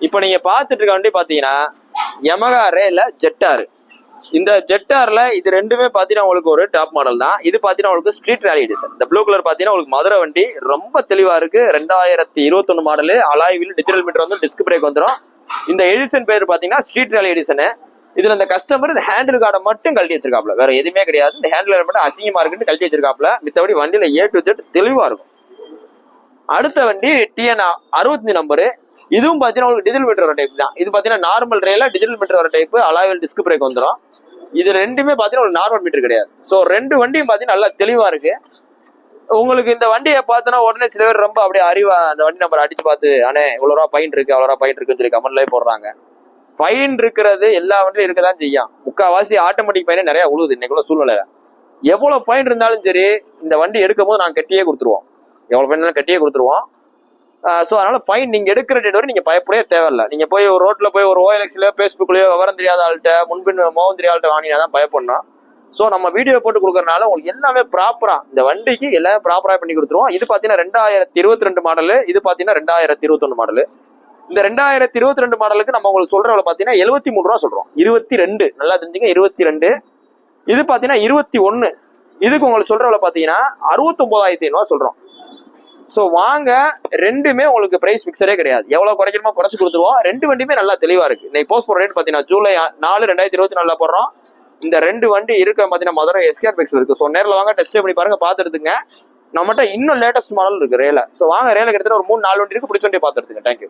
இப்போ நீங்க பாத்துட்டு இருக்க வண்டி பாத்தீங்கன்னா யமகா ரேல ஜெட்டார். இந்த ஜெட்டார்ல இது ரெண்டுமே பாத்தீங்கன்னா உங்களுக்கு ஒரு டாப் மாடல் தான். இது பாத்தீங்கன்னா உங்களுக்கு ஸ்ட்ரீட் ரேலி எடிஷன். இந்த ப்ளூ கலர் பாத்தீங்கன்னா உங்களுக்கு மதுரை வண்டி ரொம்ப தெளிவா இருக்கு. 2021 model, alloy wheel, digital meter வந்து டிஸ்க் பிரேக் வந்துடும். இந்த எடிஷன் பேர் பாத்தீங்கன்னா ஸ்ட்ரீட் ரேலி எடிஷன். இதுல இந்த கஸ்டமர் இந்த ஹேண்டில் கார்டை மட்டும் கழட்டி வச்சிருக்காப்ல, வேற எதுவுமே கிடையாது. இந்த ஹேண்டில் கார்டு மட்டும் அசிங்கமா இருக்குன்னு கழட்டி வச்சிருக்காப்ல. மித்தபடி வண்டியில A to Z தெளிவா இருக்கும். அடுத்த வண்டி TN 65 நம்பரு. இதுவும் பாத்தீங்கன்னா உங்களுக்கு டிஜிட்டல் மீட்டர் வர டைப் தான். இது பாத்தீங்கன்னா நார்மல் ரேல டிஜிட்டல் மீட்டர் வர டைப், அலாய் டிஸ்க் பிரேக் வந்துடும். இது ரெண்டுமே பாத்தீங்கன்னா ஒரு நார்மல் மீட்டர் கிடையாது. ஸோ ரெண்டு வண்டியும் பாத்தீங்கன்னா நல்லா தெளிவா இருக்கு. உங்களுக்கு இந்த வண்டியை பார்த்தோன்னா உடனே சில பேர் ரொம்ப அப்படியே அறிவா அந்த வண்டி நம்பர் அடிச்சு பார்த்து அண்ணே இவ்வளோ ரூபா ஃபைன் இருக்கு, அவ்வளோ ரூபா ஃபைன் இருக்குன்னு சொல்லி கமெண்ட்லேயே போடுறாங்க. ஃபைன் இருக்கிறது எல்லா வண்டியும் இருக்கதான் செய்யும். முக்கால்வாசி ஆட்டோமேட்டிக் ஃபைனே நிறைய உழுவுது இன்னைக்குள்ள சூழ்நிலை. எவ்வளோ ஃபைன் இருந்தாலும் சரி இந்த வண்டி எடுக்கும் போது நாங்கள் கட்டியே கொடுத்துருவோம். எவ்வளோ ஃபைன் இருந்தாலும் கட்டியே கொடுத்துருவோம். ஸோ அதனால ஃபைன் நீங்க எடுக்கிற டேட் வரை நீங்க பயப்படவே தேவையில்லை. நீங்க போய் ஒரு ரோட்ல போய் ஒரு OLXலயோ ஃபேஸ்புக்லயோ விவரம் தெரியாத ஆள்கிட்ட முன்பின் மோகம் தெரியாத ஆள்கிட்ட வாங்கினா தான் பயப்படணும். ஸோ நம்ம வீடியோ போட்டு கொடுக்கறதுனால உங்களுக்கு எல்லாமே ப்ராப்பரா இந்த வண்டிக்கு எல்லாமே ப்ராப்பரா பண்ணி கொடுத்துருவோம். இது பாத்தீங்கன்னா 2022 மாடலு, இது பாத்தீங்கன்னா 2021 மாடலு. இந்த 2022 மாடலுக்கு நம்ம உங்களுக்கு சொல்றவளை பாத்தீங்கன்னா 73 ரூபா சொல்றோம். 22 நல்லா தெரிஞ்சுங்க, 22. இது பாத்தீங்கன்னா 21. இதுக்கு உங்களுக்கு சொல்றவளை பாத்தீங்கன்னா 69,500 சொல்றோம். ஸோ வாங்க, ரெண்டுமே உங்களுக்கு பிரைஸ் பிக்சரே கிடையாது. எவ்வளவு குறைக்கணுமோ குறைச்சு கொடுத்துருவோம். ரெண்டு வண்டியுமே நல்லா தெளிவா இருக்கு. இன்னைக்கு போஸ்ட் போற ரேட் பாத்தீங்கன்னா ஜூலை 4, 2024 போடுறோம். இந்த ரெண்டு வண்டி இருக்க பாத்தீங்கன்னா மதுரை SKR பெக்ஸ் இருக்கு. ஸோ நேரில் வாங்க, டெஸ்ட் பண்ணி பாருங்க, பார்த்து எடுத்துங்க. நம்மகிட்ட இன்னும் லேட்டஸ்ட் மாடல் இருக்கு ரேல. ஸோ வாங்க, ரேல கிட்டத்தட்ட ஒரு 3-4 வண்டி இருக்கு, பிடிச்ச வண்டி பார்த்து எடுத்துங்க. தேங்க்யூ.